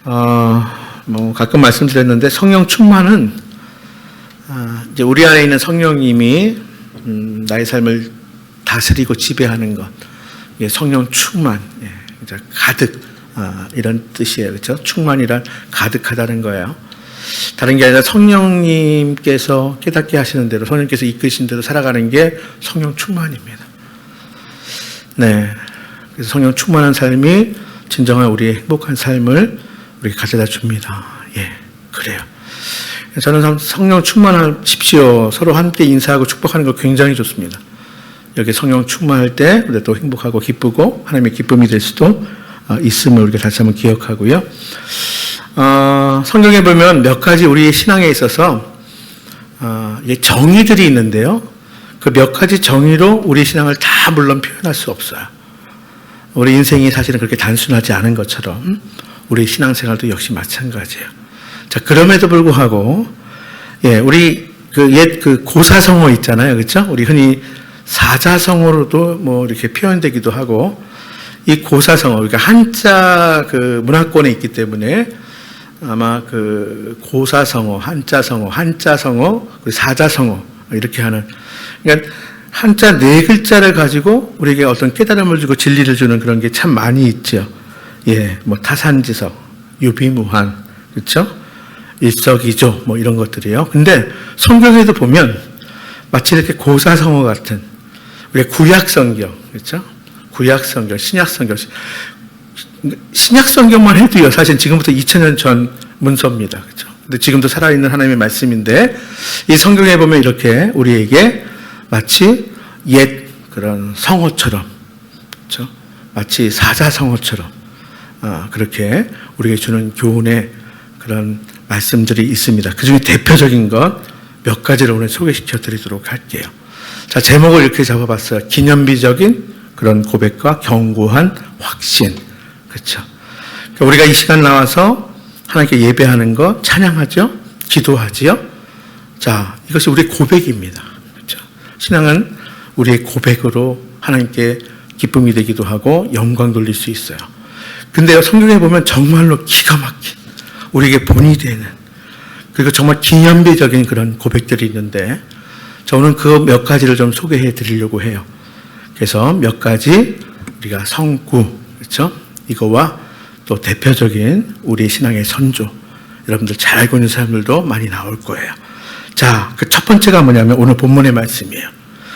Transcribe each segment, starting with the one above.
가끔 말씀드렸는데 성령 충만은 이제 우리 안에 있는 성령님이 나의 삶을 다스리고 지배하는 것, 성령 충만, 이제 가득 이런 뜻이에요, 그렇죠? 충만이란 가득하다는 거예요. 다른 게 아니라 성령님께서 깨닫게 하시는 대로, 성령님께서 이끄신 대로 살아가는 게 성령 충만입니다. 네, 그래서 성령 충만한 삶이 진정한 우리의 행복한 삶을 우리에게 가져다 줍니다. 예, 그래요. 저는 성령 충만하십시오. 서로 함께 인사하고 축복하는 거 굉장히 좋습니다. 여기 성령 충만할 때 우리가 또 행복하고 기쁘고 하나님의 기쁨이 될 수도 있음을 우리가 다시 한번 기억하고요. 성경에 보면 몇 가지 우리의 신앙에 있어서 정의들이 있는데요. 그 몇 가지 정의로 우리 신앙을 다 물론 표현할 수 없어요. 우리 인생이 사실은 그렇게 단순하지 않은 것처럼 우리 신앙생활도 역시 마찬가지예요. 자, 그럼에도 불구하고, 우리 옛 고사성어 있잖아요. 그렇죠? 우리 흔히 사자성어로도 이렇게 표현되기도 하고, 이 고사성어, 그러니까 한자 문화권에 있기 때문에 아마 고사성어, 한자성어, 사자성어, 이렇게 하는, 그러니까 한자 4글자를 가지고 우리에게 어떤 깨달음을 주고 진리를 주는 그런 게 참 많이 있죠. 타산지석, 유비무한, 그렇죠? 일석이조, 이런 것들이요. 근데 성경에도 보면 마치 이렇게 고사성어 같은, 우리 구약성경, 그렇죠? 구약성경, 신약성경. 신약성경만 해도요, 사실 지금부터 2000년 전 문서입니다. 그렇죠? 근데 지금도 살아있는 하나님의 말씀인데, 이 성경에 보면 이렇게 우리에게 마치 옛 그런 성어처럼, 그렇죠? 마치 사자성어처럼, 그렇게 우리에게 주는 교훈의 그런 말씀들이 있습니다. 그 중에 대표적인 것 몇 가지를 오늘 소개시켜 드리도록 할게요. 자, 제목을 이렇게 잡아봤어요. 기념비적인 그런 고백과 견고한 확신. 그렇죠. 그러니까 우리가 이 시간 나와서 하나님께 예배하는 것, 찬양하죠? 기도하지요? 자, 이것이 우리의 고백입니다. 그렇죠. 신앙은 우리의 고백으로 하나님께 기쁨이 되기도 하고 영광 돌릴 수 있어요. 근데요, 성경에 보면 정말로 기가 막힌, 우리에게 본이 되는, 그리고 정말 기념비적인 그런 고백들이 있는데, 저는 그 몇 가지를 좀 소개해 드리려고 해요. 그래서 몇 가지 우리가 성구, 그렇죠? 이거와 또 대표적인 우리 신앙의 선조, 여러분들 잘 알고 있는 사람들도 많이 나올 거예요. 자, 그 첫 번째가 뭐냐면 오늘 본문의 말씀이에요.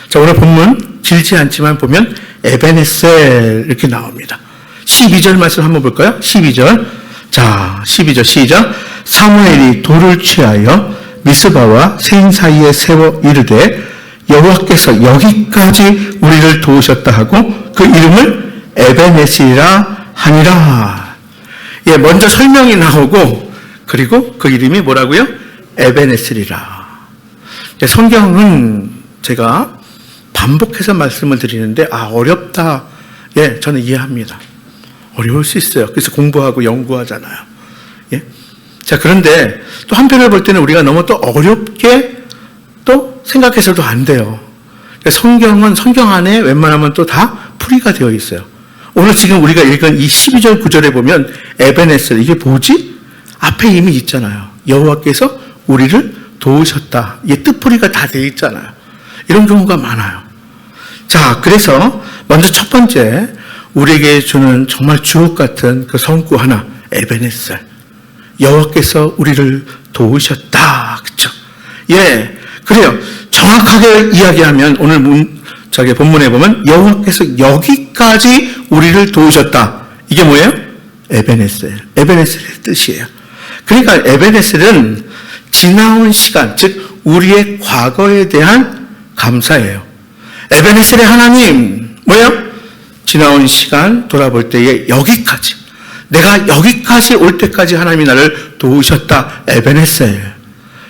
자, 오늘 본문 길지 않지만 보면 에베네셀 이렇게 나옵니다. 12절 말씀 한번 볼까요? 12절. 자, 12절 시작. 사무엘이 돌을 취하여 미스바와 세인 사이에 세워 이르되 여호와께서 여기까지 우리를 도우셨다 하고 그 이름을 에베네셀이라 하니라. 먼저 설명이 나오고 그리고 그 이름이 뭐라고요? 에베네셀이라. 성경은 제가 반복해서 말씀을 드리는데 어렵다. 저는 이해합니다. 어려울 수 있어요. 그래서 공부하고 연구하잖아요. 자, 그런데 또 한편을 볼 때는 우리가 너무 또 어렵게 또 생각해서도 안 돼요. 성경은 성경 안에 웬만하면 또 다 풀이가 되어 있어요. 오늘 지금 우리가 읽은 이 12절 9절에 보면 에베네셀, 이게 뭐지? 앞에 이미 있잖아요. 여호와께서 우리를 도우셨다. 이게 뜻풀이가 다 되어 있잖아요. 이런 경우가 많아요. 자, 그래서 먼저 첫 번째 우리에게 주는 정말 주옥 같은 그 성구 하나, 에베네셀. 여호와께서 우리를 도우셨다. 그렇죠? 그래요. 정확하게 이야기하면 오늘 본문에 보면 여호와께서 여기까지 우리를 도우셨다. 이게 뭐예요? 에베네셀. 에베네셀의 뜻이에요. 그러니까 에베네셀은 지나온 시간, 즉 우리의 과거에 대한 감사예요. 에베네셀의 하나님 뭐예요? 지나온 시간 돌아볼 때에 여기까지, 내가 여기까지 올 때까지 하나님이 나를 도우셨다. 에베네셀.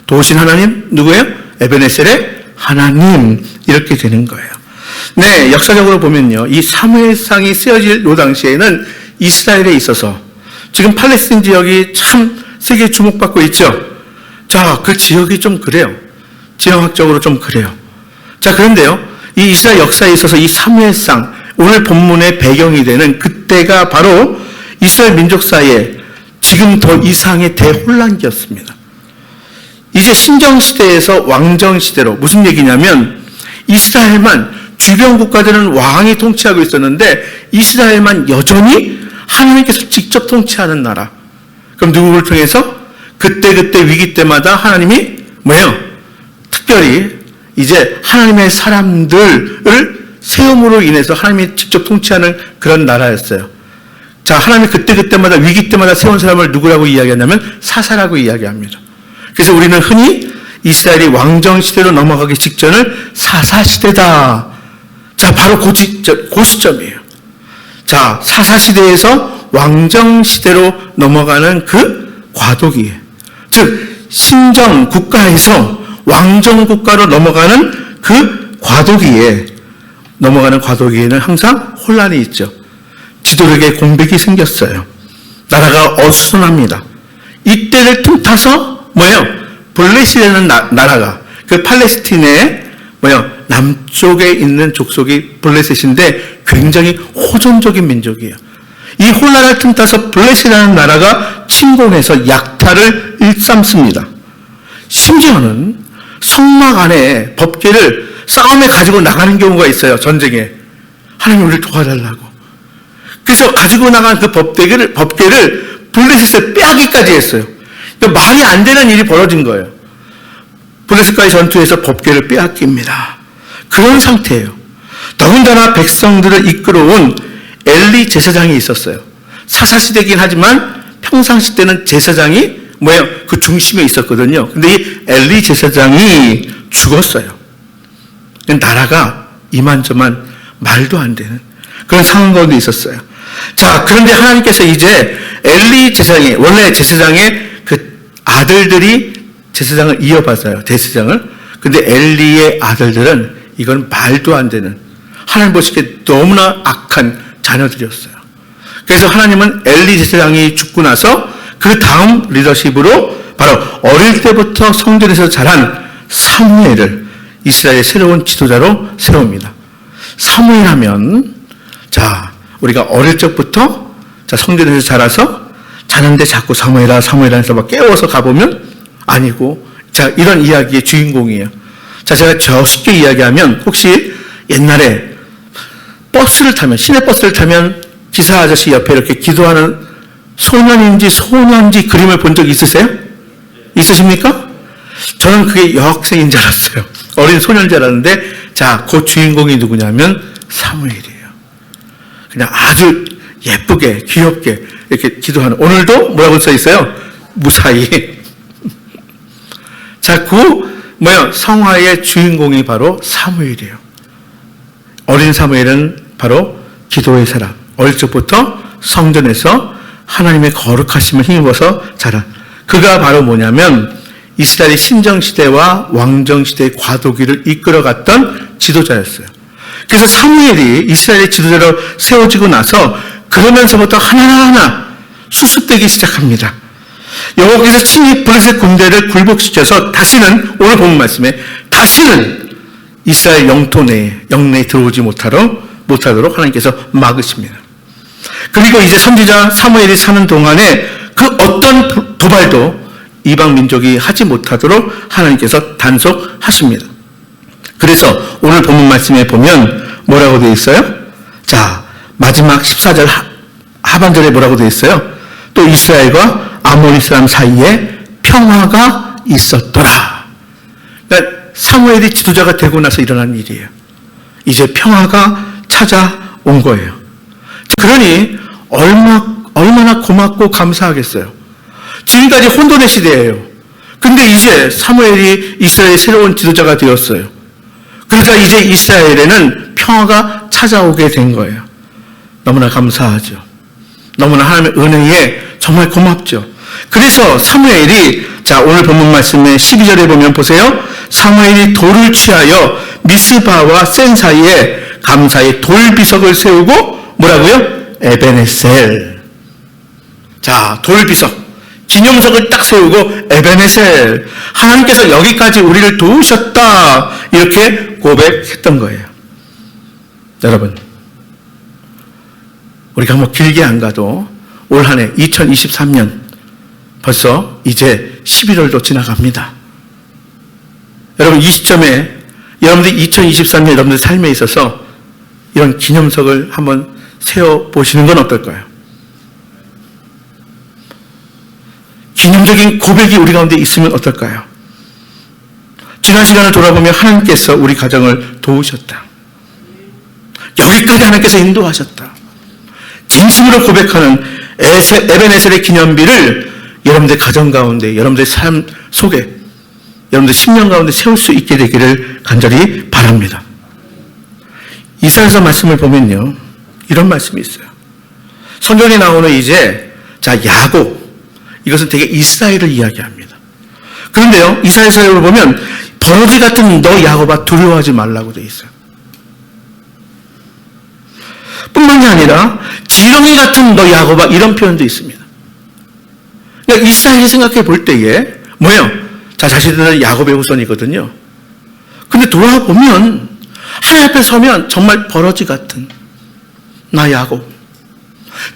도우신 하나님 누구예요? 에베네셀의 하나님. 이렇게 되는 거예요. 네, 역사적으로 보면요, 이 사무엘상이 쓰여질 요 당시에는 이스라엘에 있어서 지금 팔레스틴 지역이 참 세계에 주목받고 있죠. 자, 그 지역이 좀 그래요. 지형학적으로 좀 그래요. 자, 그런데요, 이 이스라엘 역사에 있어서 이 사무엘상, 오늘 본문의 배경이 되는 그때가 바로 이스라엘 민족 사이에 지금 더 이상의 대혼란기였습니다. 이제 신정시대에서 왕정시대로, 무슨 얘기냐면 이스라엘만, 주변 국가들은 왕이 통치하고 있었는데 이스라엘만 여전히 하나님께서 직접 통치하는 나라. 그럼 누구를 통해서? 그때그때 위기 때마다 하나님이 뭐예요? 특별히 이제 하나님의 사람들을 세움으로 인해서 하나님이 직접 통치하는 그런 나라였어요. 자, 하나님이 그때그때마다 위기 때마다 세운 사람을 누구라고 이야기하냐면 사사라고 이야기합니다. 그래서 우리는 흔히 이스라엘이 왕정시대로 넘어가기 직전을 사사시대다. 자, 바로 그 시점이에요. 자, 사사시대에서 왕정시대로 넘어가는 그 과도기에, 즉 신정 국가에서 왕정 국가로 넘어가는 그 과도기에는 항상 혼란이 있죠. 지도력의 공백이 생겼어요. 나라가 어수선합니다. 이때를 틈타서 뭐예요? 블레시라는 나라가, 그 팔레스틴의 남쪽에 있는 족속이 블레셋인데 굉장히 호전적인 민족이에요. 이 혼란을 틈타서 블레시라는 나라가 침공해서 약탈을 일삼습니다. 심지어는 성막 안에 법궤를 싸움에 가지고 나가는 경우가 있어요. 전쟁에. 하나님 우리를 도와달라고. 그래서 가지고 나간 그 법궤를 블레셋에 빼앗기까지 했어요. 그러니까 말이 안 되는 일이 벌어진 거예요. 블레셋과의 전투에서 법궤를 빼앗깁니다. 그런 상태예요. 더군다나 백성들을 이끌어온 엘리 제사장이 있었어요. 사사시대긴 하지만 평상시 때는 제사장이 그 중심에 있었거든요. 근데 이 엘리 제사장이 죽었어요. 나라가 이만저만 말도 안 되는 그런 상황 가운데 있었어요. 자, 그런데 하나님께서 이제 엘리 제사장이, 원래 제사장의 그 아들들이 제사장을 이어받아요. 대제사장을. 근데 엘리의 아들들은 이건 말도 안 되는, 하나님 보시기에 너무나 악한 자녀들이었어요. 그래서 하나님은 엘리 제사장이 죽고 나서 그 다음 리더십으로 바로 어릴 때부터 성전에서 자란 사무엘을 이스라엘의 새로운 지도자로 세웁니다. 사무엘 하면, 자, 우리가 어릴 적부터 성전에서 자라서 자는데 자꾸 사무엘아 사무엘아 막 깨워서 가보면 아니고, 자, 이런 이야기의 주인공이에요. 자, 제가 쉽게 이야기하면, 혹시 옛날에 버스를 타면, 시내버스를 타면 기사 아저씨 옆에 이렇게 기도하는 소년인지 소년지 그림을 본 적 있으세요? 있으십니까? 저는 그게 여학생인 줄 알았어요. 어린 소년인 줄 알았는데, 자, 그 주인공이 누구냐면 사무엘이에요. 그냥 아주 예쁘게, 귀엽게 이렇게 기도하는, 오늘도 뭐라고 써 있어요? 무사히. 자, 성화의 주인공이 바로 사무엘이에요. 어린 사무엘은 바로 기도의 사람. 어릴 적부터 성전에서 하나님의 거룩하심을 힘입어서 자란. 그가 바로 뭐냐면 이스라엘의 신정시대와 왕정시대의 과도기를 이끌어갔던 지도자였어요. 그래서 사무엘이 이스라엘의 지도자로 세워지고 나서 그러면서부터 하나하나 수습되기 시작합니다. 여호와께서 친히 블레셋 군대를 굴복시켜서 다시는, 오늘 본 말씀에 다시는 이스라엘 영내에 들어오지 못하도록 하나님께서 막으십니다. 그리고 이제 선지자 사무엘이 사는 동안에 그 어떤 도발도 이방 민족이 하지 못하도록 하나님께서 단속하십니다. 그래서 오늘 본문 말씀에 보면 뭐라고 되어 있어요? 자, 마지막 14절 하반절에 뭐라고 되어 있어요? 또 이스라엘과 아모리 사람 사이에 평화가 있었더라. 그러니까 사무엘이 지도자가 되고 나서 일어난 일이에요. 이제 평화가 찾아온 거예요. 그러니 얼마나 고맙고 감사하겠어요. 지금까지 혼돈의 시대예요. 근데 이제 사무엘이 이스라엘의 새로운 지도자가 되었어요. 그러니까 이제 이스라엘에는 평화가 찾아오게 된 거예요. 너무나 감사하죠. 너무나 하나님의 은혜에 정말 고맙죠. 그래서 사무엘이, 자, 오늘 본문 말씀에 12절에 보면 보세요. 사무엘이 돌을 취하여 미스바와 센 사이에 감사의 돌비석을 세우고 뭐라고요? 에베네셀. 자, 돌비석. 기념석을 딱 세우고 에베네셀. 하나님께서 여기까지 우리를 도우셨다. 이렇게 고백했던 거예요. 여러분, 우리가 뭐 길게 안 가도 올 한 해 2023년 벌써 이제 11월도 지나갑니다. 여러분, 이 시점에 여러분들이 2023년 여러분들 삶에 있어서 이런 기념석을 한번 세워보시는 건 어떨까요? 기념적인 고백이 우리 가운데 있으면 어떨까요? 지난 시간을 돌아보면 하나님께서 우리 가정을 도우셨다. 여기까지 하나님께서 인도하셨다. 진심으로 고백하는 에벤에셀의 기념비를 여러분들 가정 가운데, 여러분들 삶 속에, 여러분들 10년 가운데 세울 수 있게 되기를 간절히 바랍니다. 이사야서 말씀을 보면요, 이런 말씀이 있어요. 성경에 나오는 이제 야곱, 이것은 되게 이스라엘을 이야기합니다. 그런데요, 이사야서를 보면 버러지 같은 너 야곱아 두려워하지 말라고 되어 있어요. 뿐만이 아니라 지렁이 같은 너 야곱아 이런 표현도 있습니다. 그러니까 이스라엘이 생각해 볼 때에 뭐예요? 자신들은 야곱의 후손이거든요. 근데 돌아보면 하나님 앞에 서면 정말 버러지 같은 나 야곱,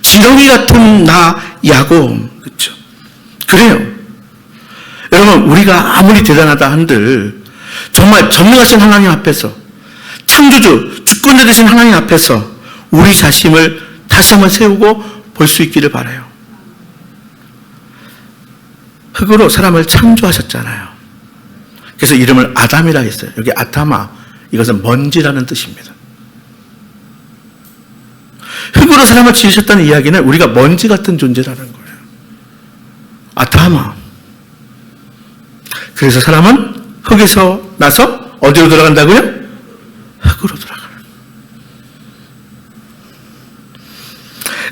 지렁이 같은 나 야곱, 그렇죠? 그래요. 여러분, 우리가 아무리 대단하다 한들 정말 전능하신 하나님 앞에서, 창조주, 주권자 되신 하나님 앞에서 우리 자신을 다시 한번 세우고 볼 수 있기를 바라요. 흙으로 사람을 창조하셨잖아요. 그래서 이름을 아담이라 했어요. 여기 아타마, 이것은 먼지라는 뜻입니다. 흙으로 사람을 지으셨다는 이야기는 우리가 먼지 같은 존재라는 거예요. 아타마. 그래서 사람은 흙에서 나서 어디로 돌아간다고요? 흙으로 돌아가요.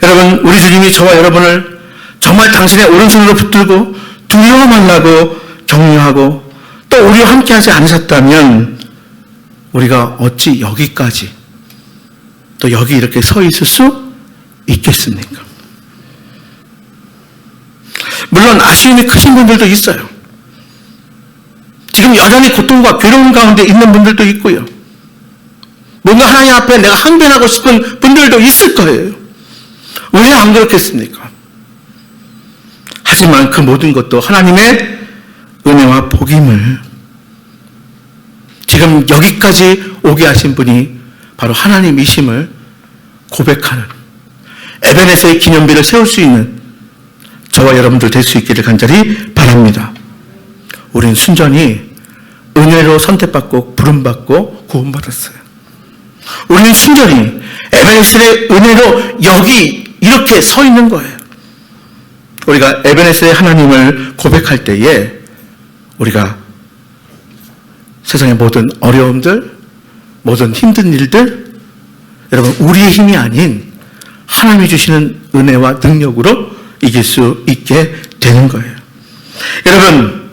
여러분, 우리 주님이 저와 여러분을 정말 당신의 오른손으로 붙들고 두려워 말라고 격려하고 또 우리와 함께 하지 않으셨다면 우리가 어찌 여기까지 또 여기 이렇게 서 있을 수 있겠습니까? 물론 아쉬움이 크신 분들도 있어요. 지금 여전히 고통과 괴로움 가운데 있는 분들도 있고요. 뭔가 하나님 앞에 내가 항변하고 싶은 분들도 있을 거예요. 왜 안 그렇겠습니까? 하지만 그 모든 것도 하나님의 은혜와 복임을 지금 여기까지 오게 하신 분이 바로 하나님이심을 고백하는 에벤에서의 기념비를 세울 수 있는 저와 여러분들 될 수 있기를 간절히 바랍니다. 우린 순전히 은혜로 선택받고 부름받고 구원받았어요. 우리는 순전히 에벤에셀의 은혜로 여기 이렇게 서 있는 거예요. 우리가 에벤에셀의 하나님을 고백할 때에 우리가 세상의 모든 어려움들, 모든 힘든 일들, 여러분 우리의 힘이 아닌 하나님이 주시는 은혜와 능력으로 이길 수 있게 되는 거예요. 여러분,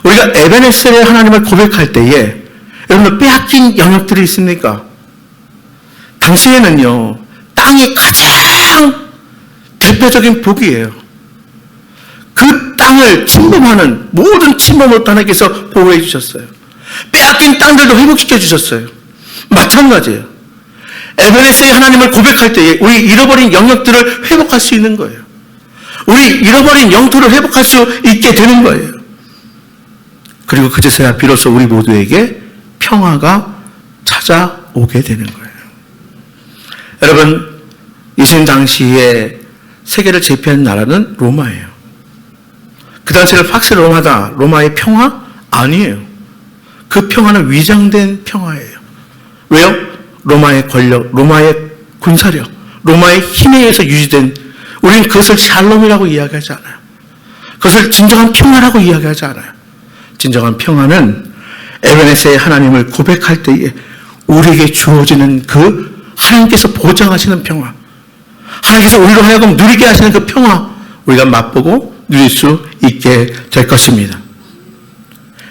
우리가 에벤에셀의 하나님을 고백할 때에 여러분 빼앗긴 영역들이 있습니까? 당시에는요, 땅이 가장 대표적인 복이에요. 그 땅을 침범하는 모든 침범을 하나님께서 보호해 주셨어요. 빼앗긴 땅들도 회복시켜 주셨어요. 마찬가지예요. 에벤에셀의 하나님을 고백할 때에 우리 잃어버린 영역들을 회복할 수 있는 거예요. 우리 잃어버린 영토를 회복할 수 있게 되는 거예요. 그리고 그제서야 비로소 우리 모두에게 평화가 찾아오게 되는 거예요. 여러분, 예수님 당시에 세계를 제패한 나라는 로마예요. 그 당시를 팍스 로마다. 로마의 평화? 아니에요. 그 평화는 위장된 평화예요. 왜요? 로마의 권력, 로마의 군사력, 로마의 힘에 의해서 유지된, 우리는 그것을 샬롬이라고 이야기하지 않아요. 그것을 진정한 평화라고 이야기하지 않아요. 진정한 평화는 에벤에셀의 하나님을 고백할 때에 우리에게 주어지는 그 하나님께서 보장하시는 평화, 하나님께서 우리로 하여금 누리게 하시는 그 평화, 우리가 맛보고 누릴 수 있게 될 것입니다.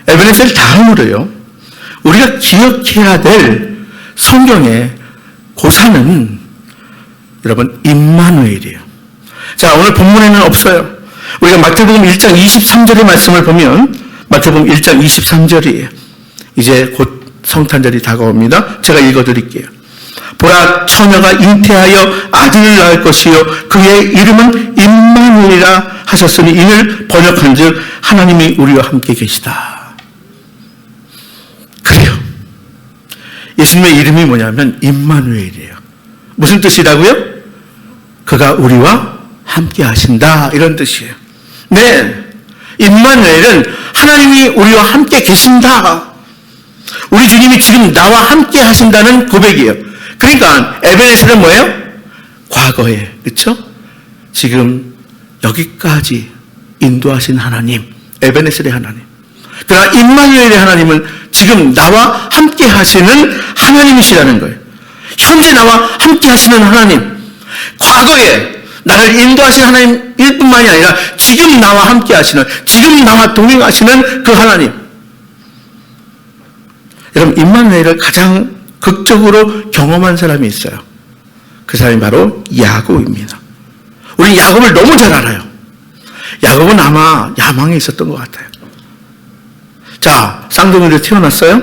에벤에셀 다음으로요, 우리가 기억해야 될 성경의 고사는 여러분 임마누엘이에요. 자, 오늘 본문에는 없어요. 우리가 마태복음 1장 23절의 말씀을 보면 마태복음 1장 23절이에요. 이제 곧 성탄절이 다가옵니다. 제가 읽어드릴게요. 보라, 처녀가 잉태하여 아들을 낳을 것이요 그의 이름은 임마누엘이라 하셨으니 이를 번역한즉 하나님이 우리와 함께 계시다. 그래요. 예수님의 이름이 뭐냐면 임마누엘이에요. 무슨 뜻이라고요? 그가 우리와 함께 하신다, 이런 뜻이에요. 네, 임마누엘은 하나님이 우리와 함께 계신다. 우리 주님이 지금 나와 함께 하신다는 고백이에요. 그러니까 에베네셀은 뭐예요? 과거에, 그렇죠? 지금 여기까지 인도하신 하나님, 에베네셀의 하나님. 그러나 임마누엘의 하나님은 지금 나와 함께 하시는 하나님이시라는 거예요. 현재 나와 함께 하시는 하나님, 과거에 나를 인도하신 하나님일 뿐만이 아니라 지금 나와 함께 하시는, 지금 나와 동행하시는 그 하나님. 여러분, 임마누엘을 가장 극적으로 경험한 사람이 있어요. 그 사람이 바로 야곱입니다. 우리 야곱을 너무 잘 알아요. 야곱은 아마 야망에 있었던 것 같아요. 자, 쌍둥이로 태어났어요.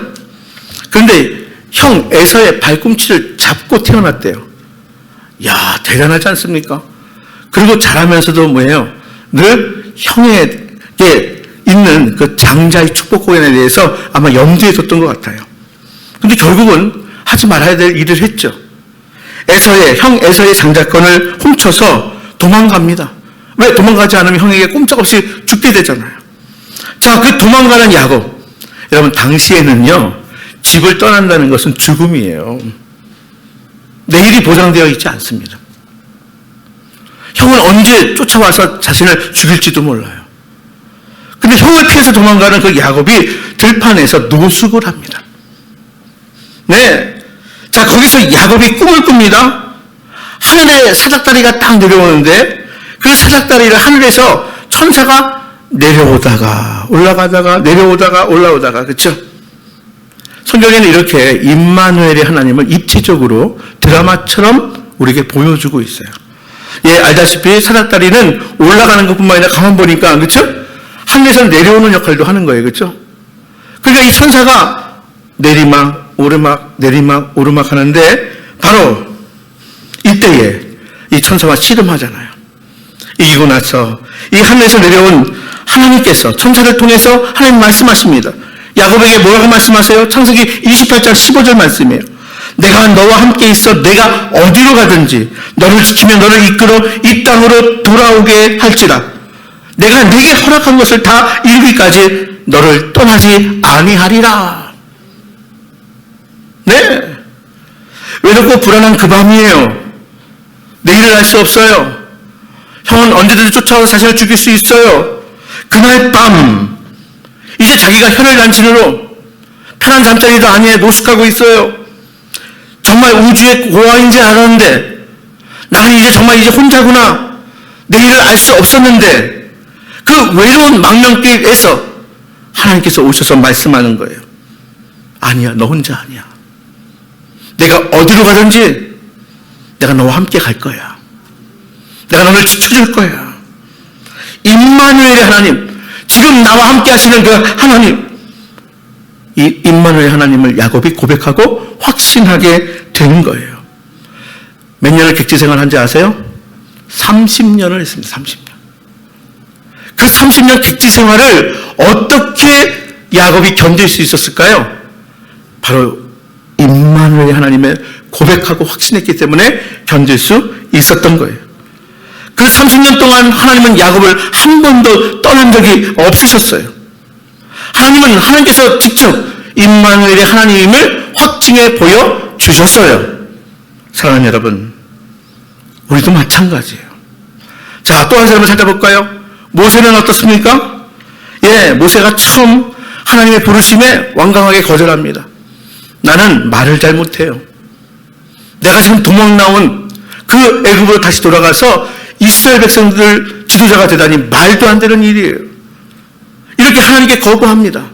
그런데 형 에서의 발꿈치를 잡고 태어났대요. 야, 대단하지 않습니까? 그리고 자라면서도 뭐예요? 늘 형에게 있는 그 장자의 축복권에 대해서 아마 염두에 뒀던 것 같아요. 근데 결국은 하지 말아야 될 일을 했죠. 형 에서의 장자권을 훔쳐서 도망갑니다. 왜? 도망가지 않으면 형에게 꼼짝없이 죽게 되잖아요. 자, 그 도망가는 야곱. 여러분, 당시에는요, 집을 떠난다는 것은 죽음이에요. 내일이 보장되어 있지 않습니다. 형은 언제 쫓아와서 자신을 죽일지도 몰라요. 근데 형을 피해서 도망가는 그 야곱이 들판에서 노숙을 합니다. 네. 자, 거기서 야곱이 꿈을 꿉니다. 하늘에 사닥다리가 딱 내려오는데 그 사닥다리를 하늘에서 천사가 내려오다가 올라가다가 내려오다가 올라오다가, 그렇죠? 성경에는 이렇게 임마누엘의 하나님을 입체적으로 드라마처럼 우리에게 보여주고 있어요. 예, 알다시피 사닥다리는 올라가는 것뿐만 아니라 가만 보니까, 그렇죠? 하늘에서 내려오는 역할도 하는 거예요, 그렇죠? 그러니까 이 천사가 내리막 오르막 내리막 오르막 하는데 바로 이때에 이 천사가 씨름하잖아요. 이기고 나서 이 하늘에서 내려온 하나님께서 천사를 통해서 하나님 말씀하십니다. 야곱에게 뭐라고 말씀하세요? 창세기 28장 15절 말씀이에요. 내가 너와 함께 있어 내가 어디로 가든지 너를 지키며 너를 이끌어 이 땅으로 돌아오게 할지라. 내가 네게 허락한 것을 다 이루기까지 너를 떠나지 아니하리라. 네. 외롭고 불안한 그 밤이에요. 내일을 알 수 없어요. 형은 언제든지 쫓아와서 자신을 죽일 수 있어요. 그날 밤 이제 자기가 혈을 난진으로 편한 잠자리도 아니에 노숙하고 있어요. 정말 우주의 고아인 줄 알았는데 나는 이제 정말 이제 혼자구나. 내일을 알 수 없었는데 그 외로운 망명길에서 하나님께서 오셔서 말씀하는 거예요. 아니야, 너 혼자 아니야. 내가 어디로 가든지 내가 너와 함께 갈 거야. 내가 너를 지켜줄 거야. 임마누엘의 하나님, 지금 나와 함께 하시는 그 하나님, 이 임마누엘 하나님을 야곱이 고백하고 확신하게 되는 거예요. 몇 년을 객지 생활한지 아세요? 30년을 했습니다. 30년. 그 30년 객지 생활을 어떻게 야곱이 견딜 수 있었을까요? 바로 임마누엘 하나님의 고백하고 확신했기 때문에 견딜 수 있었던 거예요. 그 30년 동안 하나님은 야곱을 한 번도 떠난 적이 없으셨어요. 하나님께서 직접 임마누엘의 하나님을 확증해 보여주셨어요. 사랑하는 여러분, 우리도 마찬가지예요. 자, 또 한 사람을 찾아볼까요? 모세는 어떻습니까? 예, 모세가 처음 하나님의 부르심에 완강하게 거절합니다. 나는 말을 잘 못해요. 내가 지금 도망 나온 그 애굽으로 다시 돌아가서 이스라엘 백성들 지도자가 되다니 말도 안 되는 일이에요. 이렇게 하나님께 거부합니다.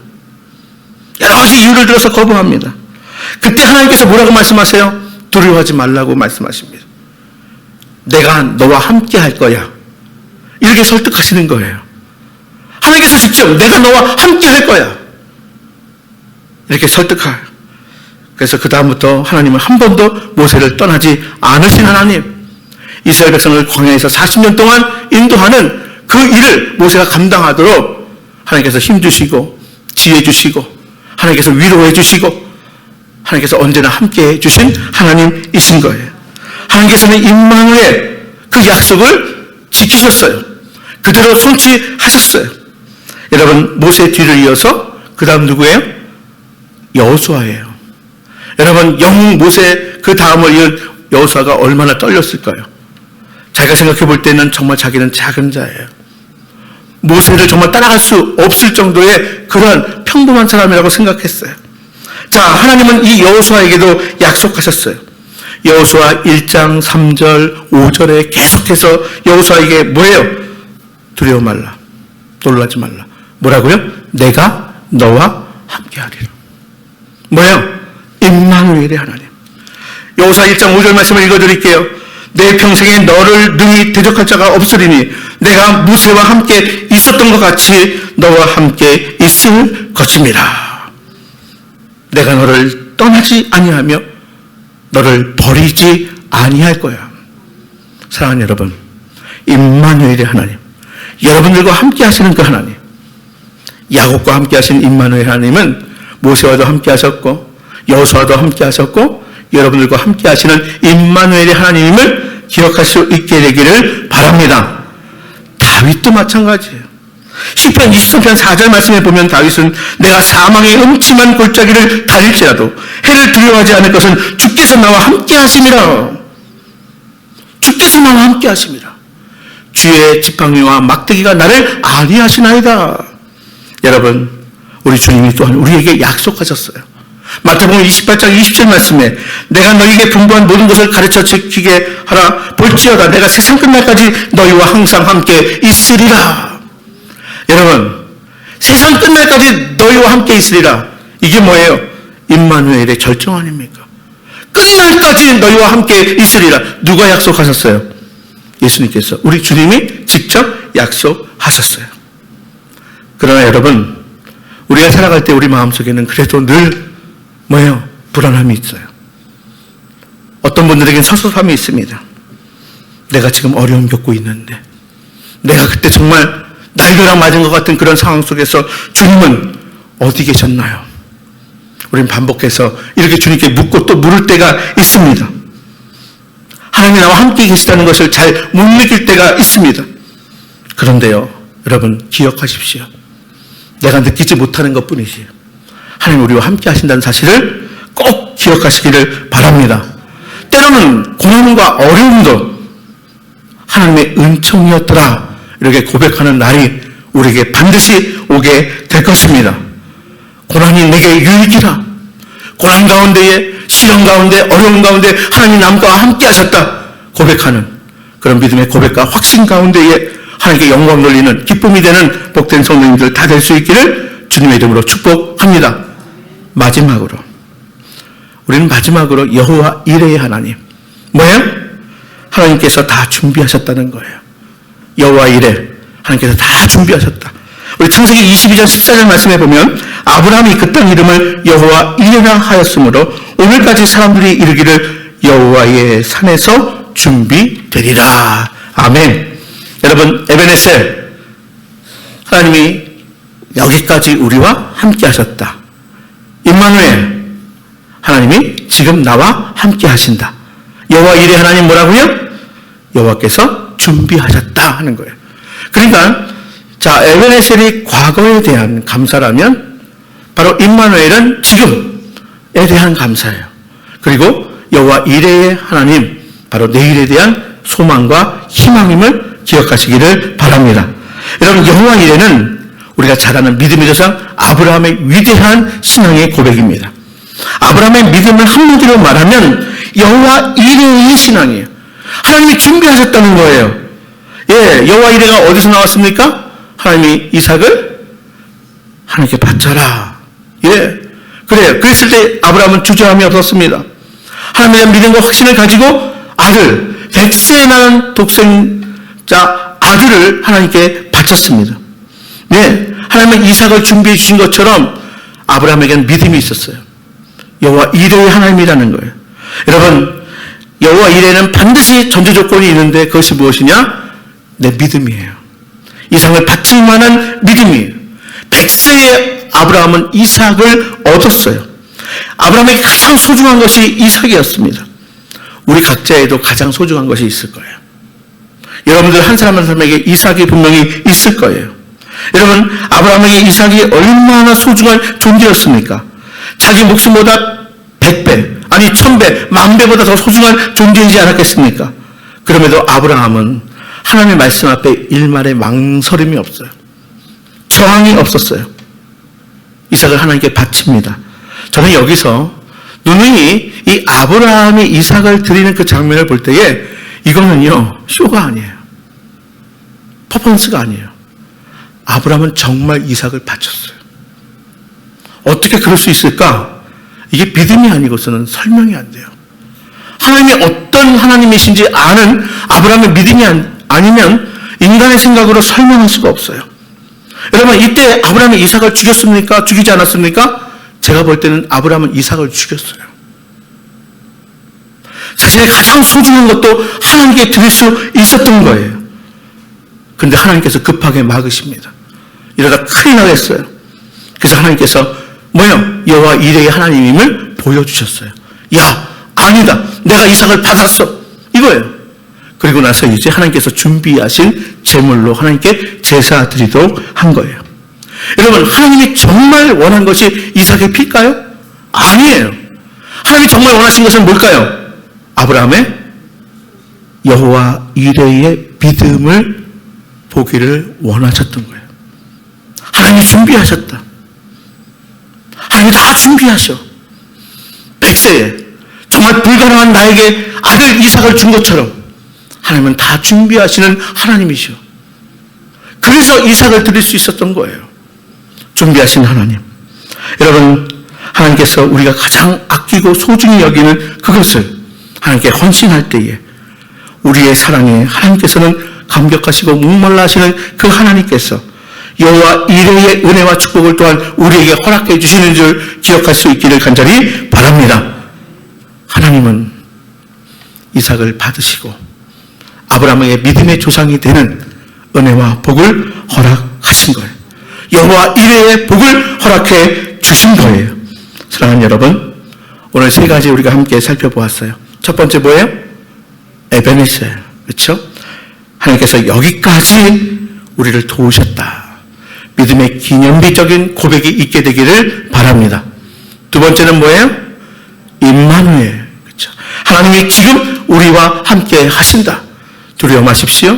여러 가지 이유를 들어서 거부합니다. 그때 하나님께서 뭐라고 말씀하세요? 두려워하지 말라고 말씀하십니다. 내가 너와 함께 할 거야. 이렇게 설득하시는 거예요. 하나님께서 직접 내가 너와 함께 할 거야. 이렇게 설득해요. 그래서 그 다음부터 하나님은 한 번도 모세를 떠나지 않으신 하나님, 이스라엘 백성을 광야에서 40년 동안 인도하는 그 일을 모세가 감당하도록 하나님께서 힘 주시고 지혜 주시고 하나님께서 위로해 주시고 하나님께서 언제나 함께해 주신 하나님이신 거예요. 하나님께서는 임마누엘 그 약속을 지키셨어요. 그대로 성취하셨어요. 여러분, 모세 뒤를 이어서 그 다음 누구예요? 여호수아예요. 여러분, 영웅 모세 그 다음을 이은 여호수아가 얼마나 떨렸을까요? 자기가 생각해 볼 때는 정말 자기는 작은 자예요. 모세를 정말 따라갈 수 없을 정도의 그런 평범한 사람이라고 생각했어요. 자, 하나님은 이 여호수아에게도 약속하셨어요. 여호수아 1장 3절 5절에 계속해서 여호수아에게 뭐예요? 두려워 말라, 놀라지 말라. 뭐라고요? 내가 너와 함께하리라. 뭐예요? 임마누엘의 하나님. 여호수아 1장 5절 말씀을 읽어드릴게요. 내 평생에 너를 능히 대적할 자가 없으리니 내가 모세와 함께 있었던 것 같이 너와 함께 있을 것입니다. 내가 너를 떠나지 아니하며 너를 버리지 아니할 거야. 사랑하는 여러분, 임마누엘의 하나님, 여러분들과 함께 하시는 그 하나님, 야곱과 함께 하신 임마누엘 하나님은 모세와도 함께 하셨고 여호수아도 함께 하셨고 여러분들과 함께 하시는 임마누엘의 하나님을 기억할 수 있게 되기를 바랍니다. 다윗도 마찬가지예요. 시편 23편 4절 말씀에 보면 다윗은 내가 사망의 음침한 골짜기를 달릴지라도 해를 두려워하지 않을 것은 주께서 나와 함께 하심이라. 주께서 나와 함께 하심이라. 주의 지팡이와 막대기가 나를 안위하시나이다. 여러분, 우리 주님이 또한 우리에게 약속하셨어요. 마태복음 28장 27 말씀에 내가 너희에게 분부한 모든 것을 가르쳐 지키게 하라. 볼지어다 내가 세상 끝날까지 너희와 항상 함께 있으리라. 여러분, 세상 끝날까지 너희와 함께 있으리라. 이게 뭐예요? 임마누엘의 절정 아닙니까? 끝날까지 너희와 함께 있으리라. 누가 약속하셨어요? 예수님께서, 우리 주님이 직접 약속하셨어요. 그러나 여러분, 우리가 살아갈 때 우리 마음속에는 그래도 늘 뭐예요? 불안함이 있어요. 어떤 분들에게는 서섭함이 있습니다. 내가 지금 어려움 겪고 있는데, 내가 그때 정말 날벼락 맞은 것 같은 그런 상황 속에서 주님은 어디 계셨나요? 우리는 반복해서 이렇게 주님께 묻고 또 물을 때가 있습니다. 하나님이 나와 함께 계시다는 것을 잘 못 느낄 때가 있습니다. 그런데요, 여러분 기억하십시오. 내가 느끼지 못하는 것뿐이지 하나님 우리와 함께 하신다는 사실을 꼭 기억하시기를 바랍니다. 때로는 고난과 어려움도 하나님의 은총이었더라, 이렇게 고백하는 날이 우리에게 반드시 오게 될 것입니다. 고난이 내게 유익이라. 고난 가운데에, 시련 가운데, 어려움 가운데 하나님 남과 함께 하셨다 고백하는 그런 믿음의 고백과 확신 가운데에 하나님께 영광 돌리는 기쁨이 되는 복된 성도님들 다 될 수 있기를 주님의 이름으로 축복합니다. 마지막으로, 우리는 마지막으로 여호와 이레의 하나님, 뭐예요? 하나님께서 다 준비하셨다는 거예요. 여호와 이레, 하나님께서 다 준비하셨다. 우리 창세기 22장 14절 말씀에 보면 아브라함이 그 땅 이름을 여호와 이레라 하였으므로 오늘까지 사람들이 이르기를 여호와의 산에서 준비되리라. 아멘. 여러분, 에베네셀, 하나님이 여기까지 우리와 함께 하셨다. 임마누엘, 하나님이 지금 나와 함께 하신다. 여호와 이레 하나님 뭐라고요? 여호와께서 준비하셨다 하는 거예요. 그러니까 자, 에베네셀이 과거에 대한 감사라면 바로 임마누엘은 지금에 대한 감사예요. 그리고 여호와 이레의 하나님, 바로 내일에 대한 소망과 희망임을 기억하시기를 바랍니다. 여러분, 여호와 이레는 우리가 잘 아는 믿음의 조상 아브라함의 위대한 신앙의 고백입니다. 아브라함의 믿음을 한마디로 말하면 여호와 이레의 신앙이에요. 하나님이 준비하셨다는 거예요. 예, 여호와 이레가 어디서 나왔습니까? 하나님이 이삭을 하나님께 바쳐라. 예, 그래요. 그랬을 때 아브라함은 주저함이 없었습니다. 하나님에 대한 믿음과 확신을 가지고 아들, 100세에 나는 독생자 아들을 하나님께 바쳤습니다. 네, 하나님은 이삭을 준비해 주신 것처럼 아브라함에게는 믿음이 있었어요. 여호와 이레의 하나님이라는 거예요. 여러분, 여호와 이레는 반드시 전제 조건이 있는데 그것이 무엇이냐? 내 믿음이에요. 이삭을 바칠 만한 믿음이 100세의 아브라함은 이삭을 얻었어요. 아브라함에게 가장 소중한 것이 이삭이었습니다. 우리 각자에도 가장 소중한 것이 있을 거예요. 여러분들 한 사람 한 사람에게 이삭이 분명히 있을 거예요. 여러분, 아브라함에게 이삭이 얼마나 소중한 존재였습니까? 자기 목숨보다 100배, 아니 1000배, 10,000배보다 더 소중한 존재이지 않았겠습니까? 그럼에도 아브라함은 하나님의 말씀 앞에 일말의 망설임이 없어요. 저항이 없었어요. 이삭을 하나님께 바칩니다. 저는 여기서 누누이 이 아브라함이 이삭을 드리는 그 장면을 볼 때에 이거는요, 쇼가 아니에요. 퍼포먼스가 아니에요. 아브라함은 정말 이삭을 바쳤어요. 어떻게 그럴 수 있을까? 이게 믿음이 아니고서는 설명이 안 돼요. 하나님이 어떤 하나님이신지 아는 아브라함의 믿음이 아니면 인간의 생각으로 설명할 수가 없어요. 여러분, 이때 아브라함이 이삭을 죽였습니까? 죽이지 않았습니까? 제가 볼 때는 아브라함은 이삭을 죽였어요. 자신의 가장 소중한 것도 하나님께 드릴 수 있었던 거예요. 그런데 하나님께서 급하게 막으십니다. 이러다 큰일 나겠어요. 그래서 하나님께서 여호와 이레의 하나님임을 보여주셨어요. 야, 아니다. 내가 이삭을 받았어. 이거예요. 그리고 나서 이제 하나님께서 준비하신 제물로 하나님께 제사 드리도록 한 거예요. 여러분, 하나님이 정말 원한 것이 이삭의 피일까요? 아니에요. 하나님이 정말 원하신 것은 뭘까요? 아브라함의 여호와 이레의 믿음을 보기를 원하셨던 거예요. 하나님이 준비하셨다. 하나님이 다 준비하셔. 100세에 정말 불가능한 나에게 아들 이삭을 준 것처럼 하나님은 다 준비하시는 하나님이셔. 그래서 이삭을 드릴 수 있었던 거예요. 준비하신 하나님. 여러분, 하나님께서 우리가 가장 아끼고 소중히 여기는 그것을 하나님께 헌신할 때에 우리의 사랑에 하나님께서는 감격하시고 목말라 하시는 그 하나님께서 여호와 이레의 은혜와 축복을 또한 우리에게 허락해 주시는 줄 기억할 수 있기를 간절히 바랍니다. 하나님은 이삭을 받으시고 아브라함의 믿음의 조상이 되는 은혜와 복을 허락하신 거예요. 여호와 이레의 복을 허락해 주신 거예요. 사랑하는 여러분, 오늘 세 가지 우리가 함께 살펴보았어요. 첫 번째 뭐예요? 에베네셀, 그렇죠? 하나님께서 여기까지 우리를 도우셨다. 믿음의 기념비적인 고백이 있게 되기를 바랍니다. 두 번째는 뭐예요? 임마누엘, 그렇죠? 하나님이 지금 우리와 함께 하신다. 두려워 마십시오.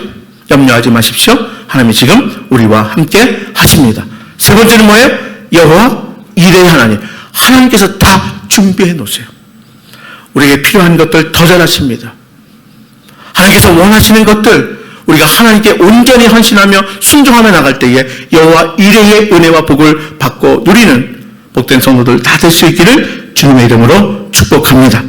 염려하지 마십시오. 하나님이 지금 우리와 함께 하십니다. 세 번째는 뭐예요? 여호와 이레의 하나님. 하나님께서 다 준비해 놓으세요. 우리에게 필요한 것들 더 잘하십니다. 하나님께서 원하시는 것들 우리가 하나님께 온전히 헌신하며 순종하며 나갈 때에 여호와 이레의 은혜와 복을 받고 누리는 복된 성도들 다 될 수 있기를 주님의 이름으로 축복합니다.